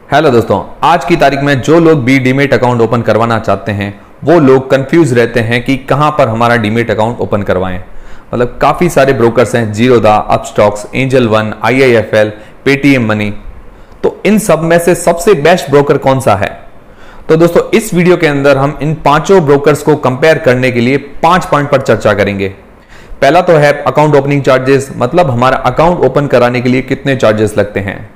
Hello दोस्तों, आज की तारीख में जो लोग भी डीमेट अकाउंट ओपन करवाना चाहते हैं वो लोग कंफ्यूज रहते हैं कि कहां पर हमारा डीमेट अकाउंट ओपन करवाएं। मतलब काफ़ी सारे ब्रोकर्स हैं, Zerodha, Upstox, angel one, IIFL, Paytm money. तो इन सब में से सबसे बेस्ट ब्रोकर कौन सा है? तो दोस्तों इस वीडियो के अंदर हम इन पांचों ब्रोकर्स को कंपेयर करने के लिए 5 पॉइंट पर चर्चा करेंगे। पहला तो है अकाउंट ओपनिंग चार्जेस, मतलब हमारा अकाउंट ओपन कराने के लिए कितने चार्जेस लगते हैं।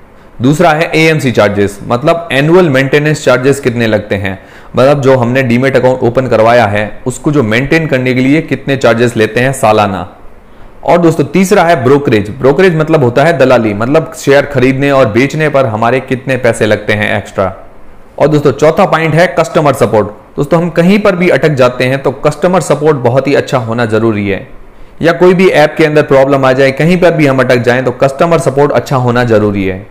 दूसरा है AMC चार्जेस, मतलब एनुअल मेंटेनेंस चार्जेस कितने लगते हैं, मतलब जो हमने डीमेट अकाउंट ओपन करवाया है उसको जो मेंटेन करने के लिए कितने चार्जेस लेते हैं सालाना। और दोस्तों तीसरा है ब्रोकरेज। ब्रोकरेज मतलब होता है दलाली, मतलब शेयर खरीदने और बेचने पर हमारे कितने पैसे लगते हैं एक्स्ट्रा। और दोस्तों चौथा पॉइंट है कस्टमर सपोर्ट। दोस्तों हम कहीं पर भी अटक जाते हैं तो कस्टमर सपोर्ट बहुत ही अच्छा होना जरूरी है, या कोई भी ऐप के अंदर प्रॉब्लम आ जाए, कहीं पर भी हम अटक जाएं तो कस्टमर सपोर्ट अच्छा होना जरूरी है।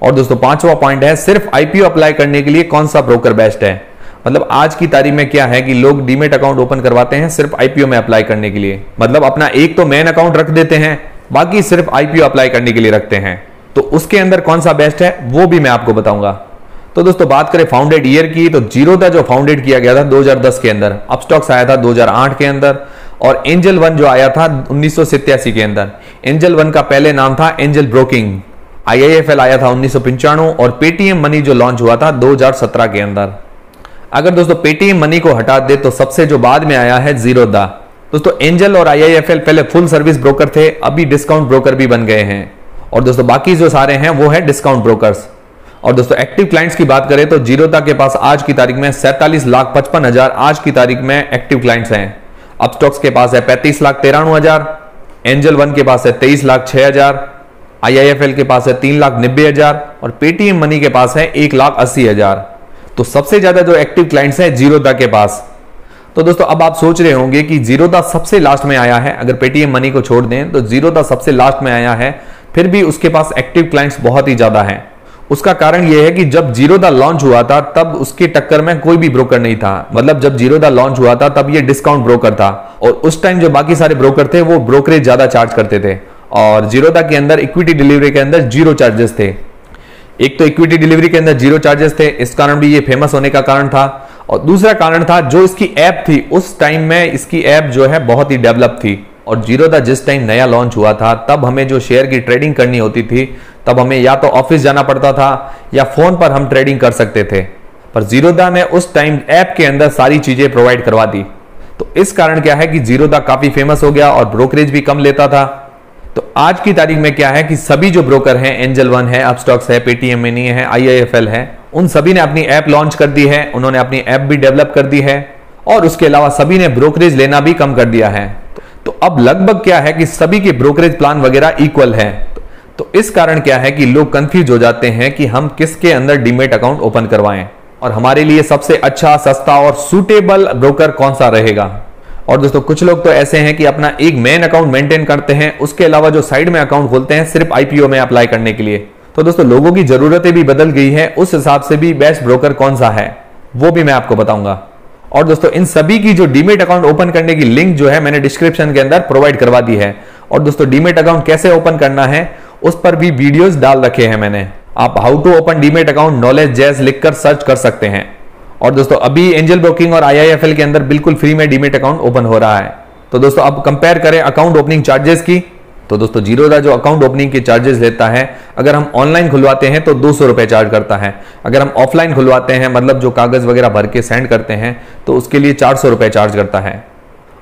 और दोस्तों पांचवा पॉइंट है सिर्फ IPO अप्लाई करने के लिए कौन सा ब्रोकर बेस्ट है। मतलब आज की तारीख में क्या है कि लोग डीमेट अकाउंट ओपन करवाते हैं सिर्फ IPO में अप्लाई करने के लिए, मतलब अपना एक तो मेन अकाउंट रख देते हैं, बाकी सिर्फ IPO अप्लाई करने के लिए रखते हैं। तो उसके अंदर कौन सा बेस्ट है वो भी मैं आपको बताऊंगा। तो दोस्तों बात करें फाउंडेड ईयर की, तो जीरोधा जो फाउंडेड किया गया था 2010 के अंदर, अपस्टॉक्स आया था 2008 के अंदर, और एंजल वन जो आया था 1987 के अंदर। एंजल वन का पहले नाम था एंजल ब्रोकिंग। IIFL आया था 1995, और पेटीएम मनी जो लॉन्च हुआ था 2017 के अंदर। अगर दोस्तों पेटीएम मनी को हटा दे तो सबसे जो बाद में आया है जीरोधा। दोस्तों एंजल और IIFL पहले फुल सर्विस ब्रोकर थे, अभी डिस्काउंट ब्रोकर भी बन गए हैं। और दोस्तों बाकी जो सारे हैं वो है डिस्काउंट ब्रोकर्स। और दोस्तों एक्टिव क्लाइंट्स की बात करें तो जीरोधा के पास आज की तारीख में 47,55,000 आज की तारीख में एक्टिव क्लाइंट्स हैं। अपस्टॉक्स के पास है 35,93,000, एंजल वन के पास है 23,06,000, IIFL के पास है 3,90,000 और पेटीएम मनी के पास है 1,80,000। तो सबसे ज्यादा जो एक्टिव क्लाइंट्स हैं जीरोधा के पास। तो दोस्तों अब आप सोच रहे होंगे कि जीरोधा सबसे लास्ट में आया है, अगर पेटीएम मनी को छोड़ दें तो जीरोधा सबसे लास्ट में आया है, फिर भी उसके पास एक्टिव क्लाइंट्स बहुत ही ज्यादा हैं। उसका कारण यह है कि जब जीरोधा लॉन्च हुआ था तब उसके टक्कर में कोई भी ब्रोकर नहीं था। मतलब जब जीरोधा लॉन्च हुआ था तब ये डिस्काउंट ब्रोकर था, और उस टाइम जो बाकी सारे ब्रोकर थे वो ब्रोकरेज ज्यादा चार्ज करते थे, और जीरोधा के अंदर इक्विटी डिलीवरी के अंदर 0 चार्जेस थे। एक तो इक्विटी डिलीवरी के अंदर 0 चार्जेस थे, इस कारण भी ये फेमस होने का कारण था। और दूसरा कारण था जो इसकी ऐप थी, उस टाइम में इसकी ऐप जो है बहुत ही डेवलप थी। और जीरोधा जिस टाइम नया लॉन्च हुआ था तब हमें जो शेयर की ट्रेडिंग करनी होती थी तब हमें या तो ऑफिस जाना पड़ता था या फोन पर हम ट्रेडिंग कर सकते थे, पर जीरोधा ने उस टाइम ऐप के अंदर सारी चीजें प्रोवाइड करवा दी। तो इस कारण क्या है कि जीरोधा काफी फेमस हो गया और ब्रोकरेज भी कम लेता था। तो आज की तारीख में क्या है कि सभी जो ब्रोकर हैं, एंजल वन है, अपस्टॉक्स है, पेटीएम मनी है, IIFL है, उन सभी ने अपनी ऐप लॉन्च कर दी है, उन्होंने अपनी ऐप भी डेवलप कर दी है, और उसके अलावा सभी ने ब्रोकरेज लेना भी कम कर दिया है। तो अब लगभग क्या है कि सभी के ब्रोकरेज प्लान वगैरह इक्वल है। तो इस कारण क्या है कि लोग कंफ्यूज हो जाते हैं कि हम किसके अंदर डीमेट अकाउंट ओपन करवाएं और हमारे लिए सबसे अच्छा, सस्ता और सूटेबल ब्रोकर कौन सा रहेगा। और दोस्तों कुछ लोग तो ऐसे हैं कि अपना एक मेन अकाउंट मेंटेन करते हैं, उसके अलावा जो साइड में अकाउंट खोलते हैं सिर्फ IPO में अप्लाई करने के लिए। तो दोस्तों लोगों की जरूरतें भी बदल गई है, उस हिसाब से भी बेस्ट ब्रोकर कौन सा है वो भी मैं आपको बताऊंगा। और दोस्तों इन सभी की जो डीमेट अकाउंट ओपन करने की लिंक जो है मैंने डिस्क्रिप्शन के अंदर प्रोवाइड करवा दी है। और दोस्तों डीमेट अकाउंट कैसे ओपन करना है उस पर भी वीडियोस डाल रखे हैं मैंने। आप how to open demat account knowledge जैस लिखकर सर्च कर सकते हैं। और दोस्तों अभी एंजल ब्रोकिंग और IIFL के अंदर बिल्कुल फ्री में डीमेट अकाउंट ओपन हो रहा है। तो दोस्तों अब कंपेयर करें अकाउंट ओपनिंग चार्जेस की, तो दोस्तों जीरोधा जो अकाउंट ओपनिंग के चार्जेस लेता है, अगर हम ऑनलाइन खुलवाते हैं तो 200 रुपए चार्ज करता है। अगर हम ऑफलाइन खुलवाते हैं, मतलब जो कागज वगैरह भर के सेंड करते हैं, तो उसके लिए 400 रुपए चार्ज करता है।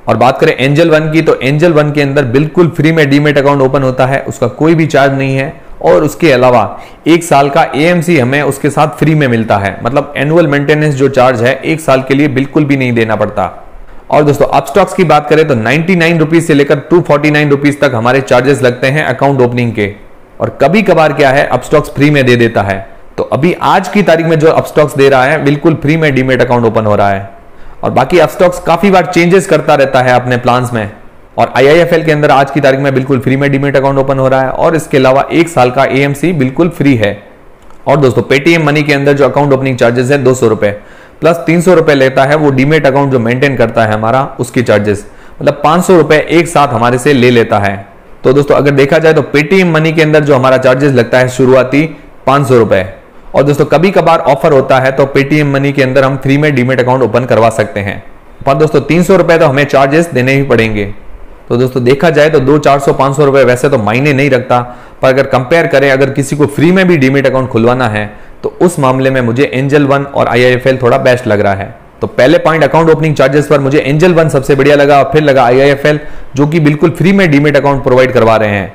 और बात करें एंजल वन की, तो एंजल वन के अंदर बिल्कुल फ्री में डीमेट अकाउंट ओपन होता है, उसका कोई भी चार्ज नहीं है, और उसके अलावा 1 साल का AMC हमें उसके साथ फ्री में मिलता है। मतलब एनुअल मेंटेनेंस जो चार्ज है 1 साल के लिए बिल्कुल भी नहीं देना पड़ता। और दोस्तों अपस्टॉक्स की बात करें तो 99 रुपीज से लेकर 249 रुपीज तक हमारे चार्जेस लगते हैं अकाउंट ओपनिंग के, और कभी कभार क्या है अपस्टॉक्स फ्री में दे देता है। तो अभी आज की तारीख में जो अपस्टॉक्स दे रहा है बिल्कुल फ्री में डीमेट अकाउंट ओपन हो रहा है। और बाकी अपस्टॉक्स काफी बार चेंजेस करता रहता है अपने प्लान्स में। और IIFL के अंदर आज की तारीख में बिल्कुल फ्री में डीमेट अकाउंट ओपन हो रहा है, और इसके अलावा 1 साल का AMC बिल्कुल फ्री है। और दोस्तों पेटीएम मनी के अंदर जो अकाउंट ओपनिंग चार्जेस है 200 रुपए प्लस 300 रुपए लेता है वो डीमेट अकाउंट जो मेंटेन करता है हमारा, उसकी चार्जेस, मतलब 500 रुपए एक साथ हमारे से ले लेता है। तो दोस्तों अगर देखा जाए तो पेटीएम मनी के अंदर जो हमारा चार्जेस लगता है शुरुआती 500 रुपए, और दोस्तों कभी कभार ऑफर होता है तो पेटीएम मनी के अंदर हम फ्री में डीमेट अकाउंट ओपन करवा सकते हैं, पर दोस्तों 300 रुपए तो हमें चार्जेस देने ही पड़ेंगे। तो दोस्तों देखा जाए तो 200, 400, 500 रुपए वैसे तो मायने नहीं रखता, पर अगर कंपेयर करें, अगर किसी को फ्री में भी डीमेट अकाउंट खुलवाना है तो उस मामले में मुझे एंजल वन और IIFL थोड़ा बेस्ट लग रहा है। तो पहले पॉइंट अकाउंट ओपनिंग चार्जेस पर मुझे एंजल वन सबसे बढ़िया लगा, और फिर लगा IIFL जो कि बिल्कुल फ्री में डीमेट अकाउंट प्रोवाइड करवा रहे हैं।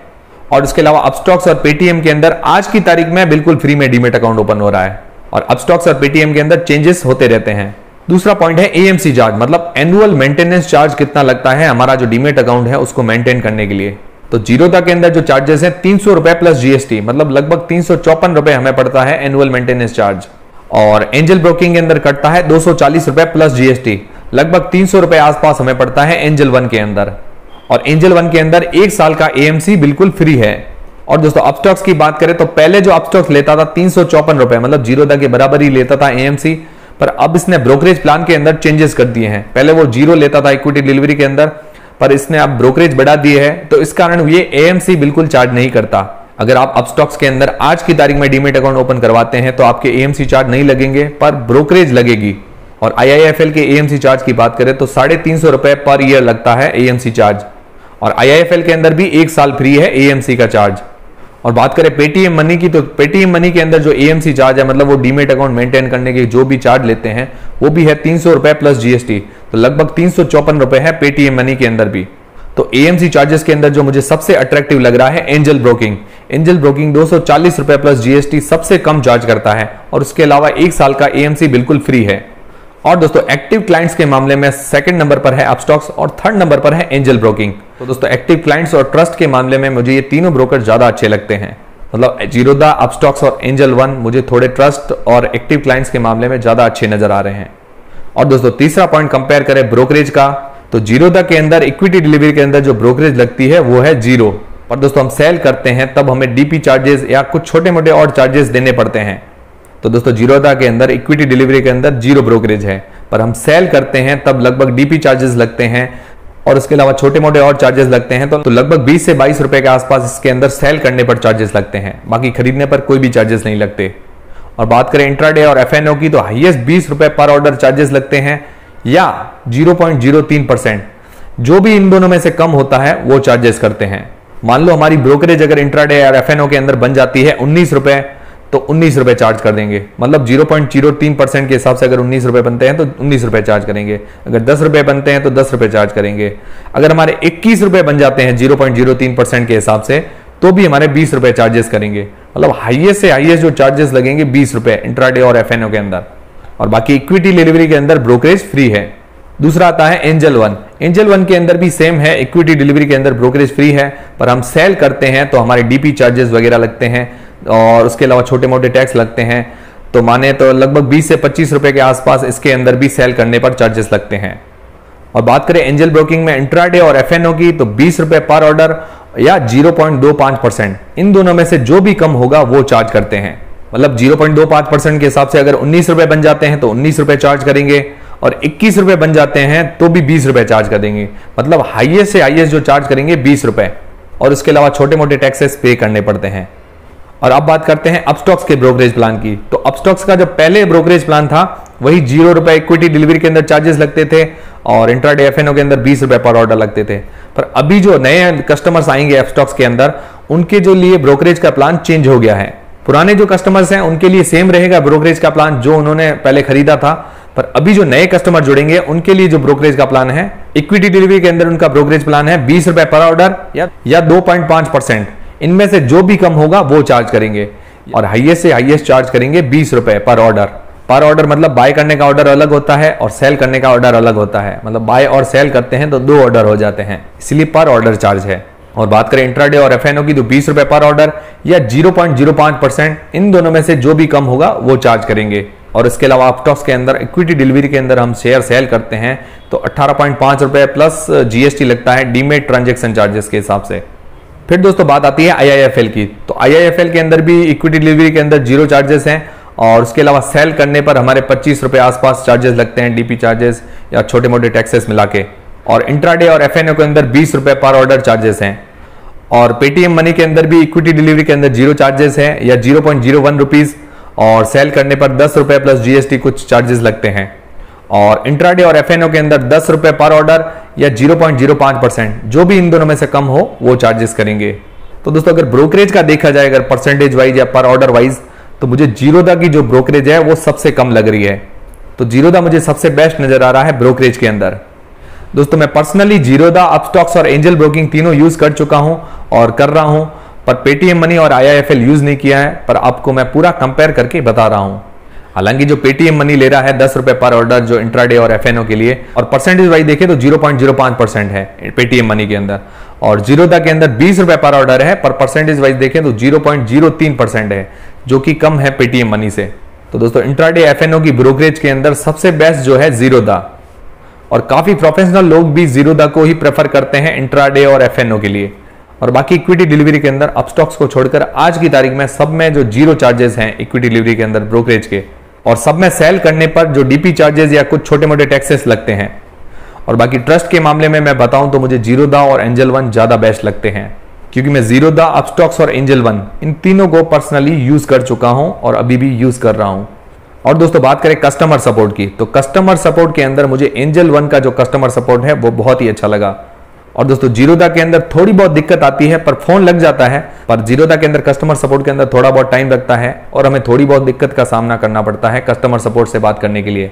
और उसके अलावा अपस्टॉक्स और पेटीएम के अंदर आज की तारीख में बिल्कुल फ्री में डीमेट अकाउंट ओपन हो रहा है, और अपस्टॉक्स और पेटीएम के अंदर चेंजेस होते रहते हैं। दूसरा पॉइंट है AMC चार्ज, मतलब एनुअल मेंटेनेंस चार्ज कितना लगता है हमारा जो डीमेट अकाउंट है उसको मेंटेन करने के लिए। तो जीरोधा के अंदर जो चार्जेस है 300 रुपए प्लस GST, मतलब लगभग 354 रुपए हमें पड़ता है एनुअल मेंटेनेंस चार्ज। और एंजल ब्रोकिंग के अंदर कटता है 240 रुपए प्लस GST, लगभग 300 रुपए आसपास हमें पड़ता है एंजल वन के अंदर। और एंजल वन के अंदर 1 साल का AMC बिल्कुल फ्री है। और दोस्तों अपस्टॉक्स की बात करें तो पहले जो अपस्टॉक्स लेता था 354 रुपए, मतलब जीरोधा के बराबर ही लेता था AMC, पर अब इसने ब्रोकरेज प्लान के अंदर चेंजेस कर दिए हैं। पहले वो 0 लेता था इक्विटी डिलीवरी के अंदर, पर इसने अब ब्रोकरेज बढ़ा दिए है, तो इस कारण ये AMC बिल्कुल चार्ज नहीं करता। अगर आप अपस्टॉक्स के अंदर आज की तारीख में डीमेट अकाउंट ओपन करवाते हैं तो आपके AMC चार्ज नहीं लगेंगे, पर ब्रोकरेज लगेगी। और IIFL के AMC चार्ज की बात करें तो 350 रुपए पर ईयर लगता है AMC चार्ज, और IIFL के अंदर भी 1 साल फ्री है AMC का चार्ज। और बात करें पेटीएम मनी की, तो पेटीएम मनी के अंदर जो AMC चार्ज है, मतलब वो डीमेट अकाउंट मेंटेन करने के जो भी चार्ज लेते हैं वो भी है 300 रुपए प्लस GST, तो लगभग 354 रुपए है पेटीएम मनी के अंदर भी। तो AMC चार्जेस के अंदर जो मुझे सबसे अट्रैक्टिव लग रहा है एंजल ब्रोकिंग। एंजल ब्रोकिंग 240 रुपए प्लस GST सबसे कम चार्ज करता है, और उसके अलावा 1 साल का AMC बिल्कुल फ्री है। और दोस्तों एक्टिव क्लाइंट्स के मामले में सेकंड नंबर पर है अपस्टॉक्स और थर्ड नंबर पर है एंजल ब्रोकिंग। तो दोस्तों एक्टिव क्लाइंट्स और ट्रस्ट के मामले में मुझे ये तीनों ब्रोकर ज्यादा अच्छे लगते हैं, मतलब जीरोधा, अपस्टॉक्स और एंजल वन मुझे थोड़े ट्रस्ट और एक्टिव क्लाइंट्स के मामले में ज्यादा अच्छे नजर आ रहे हैं। और दोस्तों तीसरा पॉइंट कंपेयर करें ब्रोकरेज का, तो जीरोधा के अंदर इक्विटी डिलीवरी के अंदर जो ब्रोकरेज लगती है वो है 0, पर दोस्तों हम सेल करते हैं तब हमें DP चार्जेस या कुछ छोटे मोटे और चार्जेस देने पड़ते हैं। तो दोस्तों जीरोधा के अंदर इक्विटी डिलीवरी के अंदर 0 ब्रोकरेज है, पर हम सेल करते हैं तब लगभग DP चार्जेस लगते हैं, और उसके अलावा छोटे मोटे और चार्जेस लगते हैं। तो लगभग 20 से 22 रुपए के आसपास इसके अंदर सेल करने पर चार्जेस लगते हैं, बाकी खरीदने पर कोई भी चार्जेस नहीं लगते। और बात करें इंट्राडे और FNO की, तो हाईएस्ट 20 रुपए पर ऑर्डर चार्जेस लगते हैं, या 0.03%, जो भी इन दोनों में से कम होता है वो चार्जेस करते हैं। मान लो हमारी ब्रोकरेज अगर इंट्राडे और FNO के अंदर बन जाती है 19 रुपए, तो 19 रुपए चार्ज कर देंगे, मतलब 0.03% के हिसाब से अगर 19 रुपए बनते हैं तो 19 रुपए चार्ज करेंगे। अगर 10 रुपए बनते हैं तो 10 रुपए चार्ज करेंगे। अगर हमारे 21 रुपए बन जाते हैं 0.03% के हिसाब से, तो भी हमारे 20 रुपए चार्जेस करेंगे, मतलब हाईएस्ट से हाईएस्ट जो चार्जेस लगेंगे 20 रुपए इंट्राडे और FNO के अंदर, और बाकी इक्विटी डिलीवरी के अंदर ब्रोकरेज फ्री है। दूसरा आता है एंजल वन। एंजल वन के अंदर भी सेम है, इक्विटी डिलीवरी के अंदर ब्रोकरेज फ्री है, पर हम सेल करते हैं तो हमारे DP चार्जेस वगैरह लगते हैं, और उसके अलावा छोटे मोटे टैक्स लगते हैं। तो माने तो लगभग 20 से 25 रुपए के आसपास इसके अंदर भी सेल करने पर चार्जेस लगते हैं। और बात करें एंजल ब्रोकिंग में इंट्राडे और FNO की, तो 20 रुपए पर ऑर्डर या 0.25%, इन दोनों में से जो भी कम होगा वो चार्ज करते हैं। मतलब 0.25% के हिसाब से अगर 19 रुपए बन जाते हैं तो 19 रुपए चार्ज करेंगे, और 21 रुपए बन जाते हैं तो भी 20 रुपए चार्ज कर देंगे, मतलब हाईएस्ट से हाईएस्ट जो चार्ज करेंगे 20 रुपए, और उसके अलावा छोटे मोटे टैक्सेस पे करने पड़ते हैं। और अब बात करते हैं अपस्टॉक्स के ब्रोकरेज प्लान की। तो अपस्टॉक्स का जो पहले ब्रोकरेज प्लान था वही 0 रुपए इक्विटी डिलीवरी के अंदर चार्जेस लगते थे, और इंट्राडे FNO के अंदर 20 रुपए पर ऑर्डर लगते थे। पर अभी जो नए कस्टमर्स आएंगे अपस्टॉक्स के अंदर, उनके जो लिए ब्रोकरेज का प्लान चेंज हो गया है। पुराने जो कस्टमर्स हैं उनके लिए सेम रहेगा ब्रोकरेज का प्लान जो उन्होंने पहले खरीदा था, पर अभी जो नए कस्टमर जुड़ेंगे उनके लिए जो ब्रोकरेज का प्लान है, इक्विटी डिलीवरी के अंदर उनका ब्रोकरेज प्लान है 20 रुपए पर ऑर्डर या 2.5%, इनमें से जो भी कम होगा वो चार्ज करेंगे, और हाईएस्ट से हाईएस्ट चार्ज करेंगे 20 रुपए पर ऑर्डर। पर ऑर्डर मतलब बाय करने का ऑर्डर अलग होता है और सेल करने का ऑर्डर अलग होता है, मतलब बाय और सेल करते हैं तो 2 ऑर्डर हो जाते हैं, इसलिए पर ऑर्डर चार्ज है। और बात करें इंट्राडे और FNO की, तो 20 रुपए पर ऑर्डर या 0.05%, इन दोनों में से जो भी कम होगा वो चार्ज करेंगे। और इसके अलावा अपस्टॉक्स के अंदर इक्विटी डिलीवरी के अंदर हम शेयर सेल करते हैं तो 18.5 रुपए प्लस GST लगता है डीमेट ट्रांजेक्शन चार्जेस के हिसाब से। फिर दोस्तों बात आती है IIFL की। तो IIFL के अंदर भी इक्विटी डिलीवरी के अंदर 0 चार्जेस हैं, और उसके अलावा सेल करने पर हमारे 25 रुपए आसपास चार्जेस लगते हैं DP चार्जेस या छोटे मोटे टैक्सेस मिला के। और इंट्राडे और FNO के अंदर 20 रुपए पर ऑर्डर चार्जेस हैं, और पेटीएम मनी के अंदर भी इक्विटी डिलीवरी के अंदर 0 चार्जेस है या 0.01 रुपीज, और सेल करने पर 10 रुपए प्लस जीएसटी कुछ चार्जेस लगते हैं। और इंट्राडे और एफएनओ के अंदर 10 रुपए पर ऑर्डर या 0.05%, जो भी इन दोनों में से कम हो वो चार्जेस करेंगे। तो दोस्तों अगर ब्रोकरेज का देखा जाए अगर परसेंटेज वाइज या पर ऑर्डर वाइज, तो मुझे जीरोधा की जो ब्रोकरेज है वो सबसे कम लग रही है। तो जीरोधा मुझे सबसे बेस्ट नजर आ रहा है ब्रोकरेज के अंदर। दोस्तों मैं पर्सनली जीरोधा, अपस्टॉक्स और एंजल ब्रोकिंग तीनों यूज कर चुका हूं और कर रहा हूं, पर पेटीएम मनी और आईआईएफएल यूज नहीं किया है, पर आपको मैं पूरा कंपेयर करके बता रहा हूं। हालांकि जो पेटीएम मनी ले रहा है 10 रुपए पर ऑर्डर जो इंट्राडे और एफएनओ के लिए, और परसेंटेज वाइज देखें तो 0.05% है पेटीएम मनी के अंदर, और जीरोधा के अंदर 20 रुपए पर ऑर्डर है, पर परसेंटेज वाइज देखें तो 0.03% है, जो कि कम है पेटीएम मनी से। तो दोस्तों इंट्राडे एफएनओ की ब्रोकरेज के अंदर सबसे बेस्ट जो है जीरोधा, और काफी प्रोफेशनल लोग भी जीरोधा को ही प्रेफर करते हैं इंट्राडे और एफएनओ के लिए। और बाकी इक्विटी डिलीवरी के अंदर अपस्टॉक्स को छोड़कर आज की तारीख में सब में जो जीरो चार्जेस हैं इक्विटी डिलीवरी के अंदर ब्रोकरेज के, और सब में सेल करने पर जो डीपी चार्जेस या कुछ छोटे मोटे टैक्सेस लगते हैं। और बाकी ट्रस्ट के मामले में मैं बताऊं तो मुझे जीरोधा और एंजल वन ज्यादा बेस्ट लगते हैं, क्योंकि मैं जीरोधा, अपस्टॉक्स और एंजल वन इन तीनों को पर्सनली यूज कर चुका हूं और अभी भी यूज कर रहा हूं। और दोस्तों बात करें कस्टमर सपोर्ट की, तो कस्टमर सपोर्ट के अंदर मुझे एंजल वन का जो कस्टमर सपोर्ट है वो बहुत ही अच्छा लगा। और दोस्तों जीरोधा के अंदर थोड़ी बहुत दिक्कत आती है, पर फोन लग जाता है, पर जीरोधा के अंदर कस्टमर सपोर्ट के अंदर थोड़ा बहुत टाइम लगता है और हमें थोड़ी बहुत दिक्कत का सामना करना पड़ता है कस्टमर सपोर्ट से बात करने के लिए।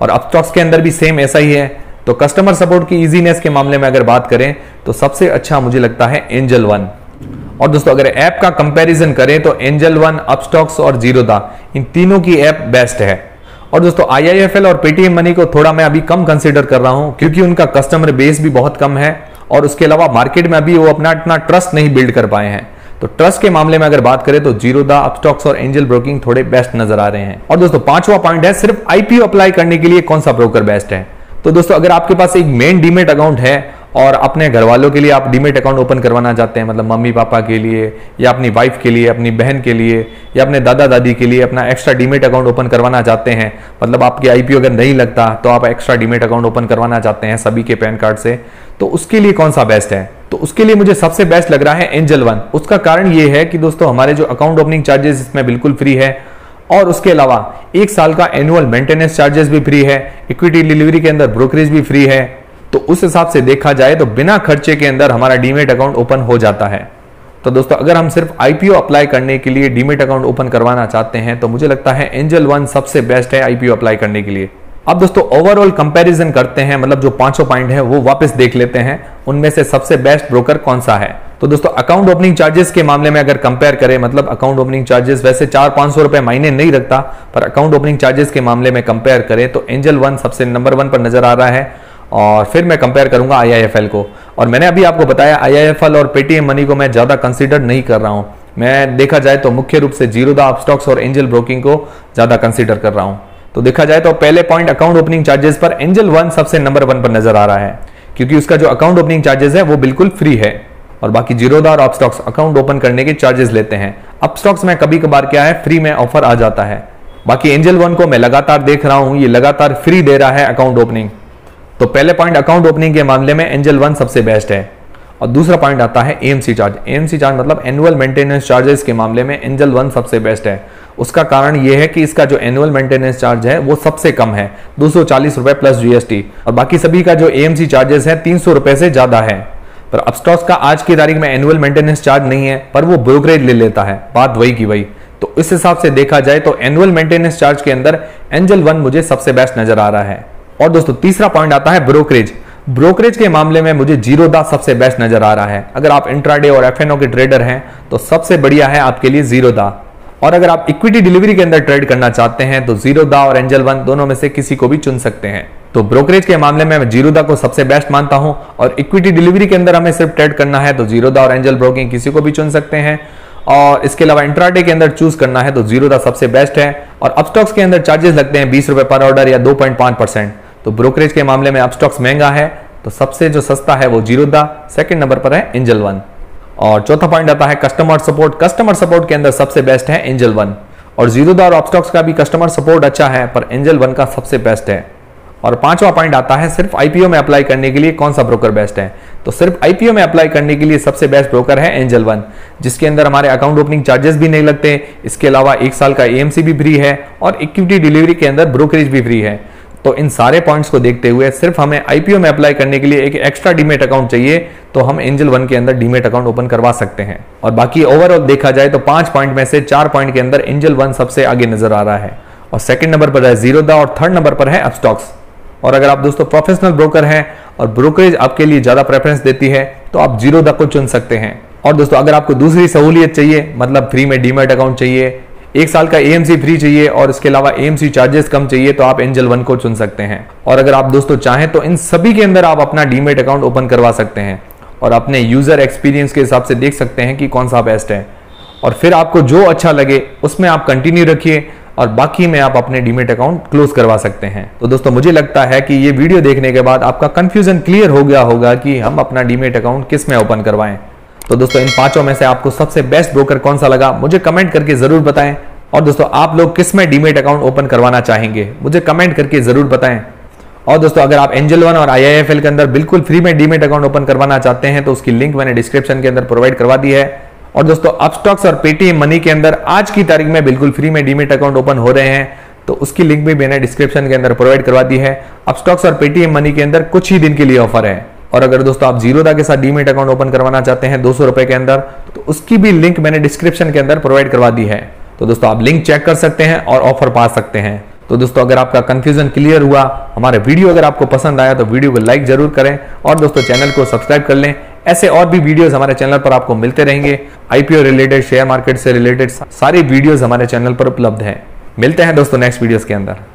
और अपस्टॉक्स के अंदर भी सेम ऐसा ही है। तो कस्टमर सपोर्ट की इजीनेस के मामले में अगर बात करें तो सबसे अच्छा मुझे लगता है एंजल वन। और दोस्तों अगर ऐप का कंपैरिजन करें तो एंजल वन, अपस्टॉक्स और जीरोधा इन तीनों की ऐप बेस्ट है। और दोस्तों आईआईएफएल और पेटीएम मनी को थोड़ा मैं अभी कम कंसीडर कर रहा हूं, क्योंकि उनका कस्टमर बेस भी बहुत कम है, और उसके अलावा मार्केट में अभी वो अपना इतना ट्रस्ट नहीं बिल्ड कर पाए हैं। तो ट्रस्ट के मामले में अगर बात करें तो जीरोधा, अपस्टॉक्स और एंजल ब्रोकिंग थोड़े बेस्ट नजर आ रहे हैं। और दोस्तों पांचवा पॉइंट है सिर्फ आईपीओ अप्लाई करने के लिए कौन सा ब्रोकर बेस्ट है। तो दोस्तों अगर आपके पास एक मेन डीमेट अकाउंट है और अपने घर वालों के लिए आप डीमेट अकाउंट ओपन करवाना चाहते हैं, मतलब मम्मी पापा के लिए या अपनी वाइफ के लिए, अपनी बहन के लिए या अपने दादा दादी के लिए अपना एक्स्ट्रा डीमेट अकाउंट ओपन करवाना चाहते हैं, मतलब आपके आईपीओ अगर नहीं लगता तो आप एक्स्ट्रा डीमेट अकाउंट ओपन करवाना चाहते हैं सभी के पैन कार्ड से, तो उसके लिए कौन सा बेस्ट है। तो उसके लिए मुझे सबसे बेस्ट लग रहा है एंजल वन। उसका कारण ये है कि दोस्तों हमारे जो अकाउंट ओपनिंग चार्जेस इसमें बिल्कुल फ्री है, और उसके अलावा 1 साल का एनुअल मेंटेनेंस चार्जेस भी फ्री है, इक्विटी डिलीवरी के अंदर ब्रोकरेज भी फ्री है। तो उस हिसाब से देखा जाए तो बिना खर्चे के अंदर हमारा डीमेट अकाउंट ओपन हो जाता है। तो दोस्तों अगर हम सिर्फ आईपीओ अप्लाई करने के लिए डीमेट अकाउंट ओपन करवाना चाहते हैं तो मुझे लगता है एंजल वन सबसे बेस्ट है आईपीओ अप्लाई करने के लिए। अब दोस्तों ओवरऑल कंपैरिजन करते हैं, मतलब जो पांचों पॉइंट है वो वापस देख लेते हैं, उनमें से सबसे बेस्ट ब्रोकर कौन सा है। तो दोस्तों अकाउंट ओपनिंग चार्जेस के मामले में अगर कंपेयर करें, मतलब अकाउंट ओपनिंग चार्जेस वैसे 400-500 रुपए महीने नहीं रखता, पर अकाउंट ओपनिंग चार्जेस के मामले में कंपेयर करें तो एंजल वन सबसे नंबर 1 पर नजर आ रहा है। और फिर मैं कंपेयर करूंगा आईआईएफएल को, और मैंने अभी आपको बताया आईआईएफएल और पेटीएम मनी को मैं ज्यादा कंसीडर नहीं कर रहा हूं। मैं देखा जाए तो मुख्य रूप से जीरोधा, अपस्टॉक्स और एंजल ब्रोकिंग को ज्यादा कंसीडर कर रहा हूं। तो देखा जाए तो पहले पॉइंट अकाउंट ओपनिंग चार्जेस पर एंजल वन सबसे नंबर 1 पर नजर आ रहा है, क्योंकि उसका जो अकाउंट ओपनिंग चार्जेस है वो बिल्कुल फ्री है। और बाकी जीरोधा और अपस्टॉक्स अकाउंट ओपन करने के चार्जेस लेते हैं। अपस्टॉक्स में कभी कभार क्या है फ्री में ऑफर आ जाता है। बाकी एंजल वन को मैं लगातार देख रहा हूं, ये लगातार फ्री दे रहा है अकाउंट ओपनिंग। तो पहले पॉइंट अकाउंट ओपनिंग के मामले में एंजल वन सबसे बेस्ट है। और दूसरा पॉइंट आता है एएमसी चार्ज। एएमसी चार्ज मतलब एनुअल मेंटेनेंस चार्जेस के मामले में एंजल वन सबसे बेस्ट है। उसका कारण यह है कि इसका जो एनुअल मेंटेनेंस चार्ज है वो सबसे कम है, 240 रुपए प्लस जीएसटी, और बाकी सभी का जो एएमसी चार्जेस है 300 रुपए से ज्यादा है। पर अपस्टॉक्स का आज की तारीख में एनुअल मेंटेनेंस चार्ज नहीं है, पर वो ब्रोकरेज ले लेता है, बात वही की वही। तो इस हिसाब से देखा जाए तो एनुअल मेंटेनेंस चार्ज के अंदर एंजल वन मुझे सबसे बेस्ट नजर आ रहा है। और दोस्तों तीसरा पॉइंट आता है ब्रोकरेज। ब्रोकरेज के मामले में मुझे जीरोधा सबसे बेस्ट नजर आ रहा है। अगर आप इंट्राडे और एफएनओ के ट्रेडर हैं तो सबसे बढ़िया है आपके लिए जीरोधा। और अगर आप इक्विटी डिलीवरी के अंदर ट्रेड करना चाहते हैं तो जीरोधा और एंजल वन दोनों में से किसी को भी चुन सकते हैं। तो ब्रोकरेज के मामले में मैं जीरोधा को सबसे बेस्ट मानता हूं, और इक्विटी डिलीवरी के अंदर हमें सिर्फ ट्रेड करना है तो जीरोधा और एंजल ब्रोकिंग किसी को भी चुन सकते हैं। और इसके अलावा इंट्राडे के अंदर चूज करना है तो जीरोधा सबसे बेस्ट है। और अपस्टॉक्स के अंदर चार्जेस लगते हैं 20 रुपए पर ऑर्डर या 2.5%। तो ब्रोकरेज के मामले में अपस्टॉक्स महंगा है, तो सबसे जो सस्ता है वो जीरोधा, सेकंड नंबर पर है एंजल वन। और चौथा पॉइंट आता है कस्टमर सपोर्ट। कस्टमर सपोर्ट के अंदर सबसे बेस्ट है एंजल वन, और जीरोधा और अपस्टॉक्स का भी कस्टमर सपोर्ट अच्छा है, पर एंजल वन का सबसे बेस्ट है। और पांचवा पॉइंट आता है सिर्फ आईपीओ में अप्लाई करने के लिए कौन सा ब्रोकर बेस्ट है। तो सिर्फ आईपीओ में अप्लाई करने के लिए सबसे बेस्ट ब्रोकर है एंजल वन, जिसके अंदर हमारे अकाउंट ओपनिंग चार्जेस भी नहीं लगते। इसके अलावा 1 साल का एएमसी भी फ्री है और इक्विटी डिलीवरी के अंदर ब्रोकरेज भी फ्री है। तो इन सारे पॉइंट्स को देखते हुए सिर्फ हमें आईपीओ में अप्लाई करने के लिए एक एक्स्ट्रा डीमेट अकाउंट चाहिए, तो हम एंजल वन के अंदर डीमेट अकाउंट ओपन करवा सकते हैं। और बाकी ओवरऑल देखा जाए तो 5 पॉइंट में से 4 पॉइंट के अंदर एंजल वन सबसे आगे नजर आ रहा है और सेकंड नंबर पर है जीरोधा और थर्ड नंबर पर है अपस्टॉक्स। और अगर आप दोस्तों प्रोफेशनल ब्रोकर हैं और ब्रोकरेज आपके लिए ज्यादा प्रेफरेंस देती है तो आप जीरोधा को चुन सकते हैं। और दोस्तों अगर आपको दूसरी सहूलियत चाहिए, मतलब फ्री में डीमेट अकाउंट चाहिए, 1 साल का एएमसी फ्री चाहिए और इसके अलावा एएमसी चार्जेस कम चाहिए, तो आप एंजल वन को चुन सकते हैं। और अगर आप दोस्तों चाहें तो इन सभी के अंदर आप अपना डीमेट अकाउंट ओपन करवा सकते हैं और अपने यूजर एक्सपीरियंस के हिसाब से देख सकते हैं कि कौन सा बेस्ट है और फिर आपको जो अच्छा लगे उसमें आप कंटिन्यू रखिए और बाकी में आप अपने डीमेट अकाउंट क्लोज करवा सकते हैं। तो दोस्तों मुझे लगता है कि ये वीडियो देखने के बाद आपका कंफ्यूजन क्लियर हो गया होगा कि हम अपना डीमेट अकाउंट किस में ओपन करवाएं। तो दोस्तों इन पांचों में से आपको सबसे बेस्ट ब्रोकर कौन सा लगा मुझे कमेंट करके जरूर बताएं। और दोस्तों आप लोग किस में डीमेट अकाउंट ओपन करवाना चाहेंगे मुझे कमेंट करके जरूर बताएं। और दोस्तों अगर आप एंजल वन और आईआईएफएल के अंदर बिल्कुल फ्री में डीमेट अकाउंट ओपन करवाना चाहते हैं तो उसकी लिंक मैंने डिस्क्रिप्शन के अंदर प्रोवाइड करवा दी है। और दोस्तों अपस्टॉक्स और पेटीएम मनी के अंदर आज की तारीख में बिल्कुल फ्री में डीमेट अकाउंट ओपन हो रहे हैं, तो उसकी लिंक भी मैंने डिस्क्रिप्शन के अंदर प्रोवाइड करवा दी है। अपस्टॉक्स और पेटीएम मनी के अंदर कुछ ही दिन के लिए ऑफर है। और अगर दोस्तों आप जीरोधा के साथ डीमेट अकाउंट ओपन करवाना चाहते हैं 200 रुपए के अंदर, तो उसकी भी लिंक मैंने डिस्क्रिप्शन के अंदर प्रोवाइड करवा दी है। तो दोस्तों आप लिंक चेक कर सकते हैं और ऑफर पा सकते हैं। तो दोस्तों अगर आपका कंफ्यूजन क्लियर हुआ, हमारे वीडियो अगर आपको पसंद आया तो वीडियो को लाइक जरूर करें और दोस्तों चैनल को सब्सक्राइब कर लें। ऐसे और भी वीडियोस हमारे चैनल पर आपको मिलते रहेंगे। आईपीओ रिलेटेड, शेयर मार्केट से रिलेटेड सारी वीडियोस हमारे चैनल पर उपलब्ध हैं। मिलते हैं दोस्तों नेक्स्ट वीडियोस के अंदर।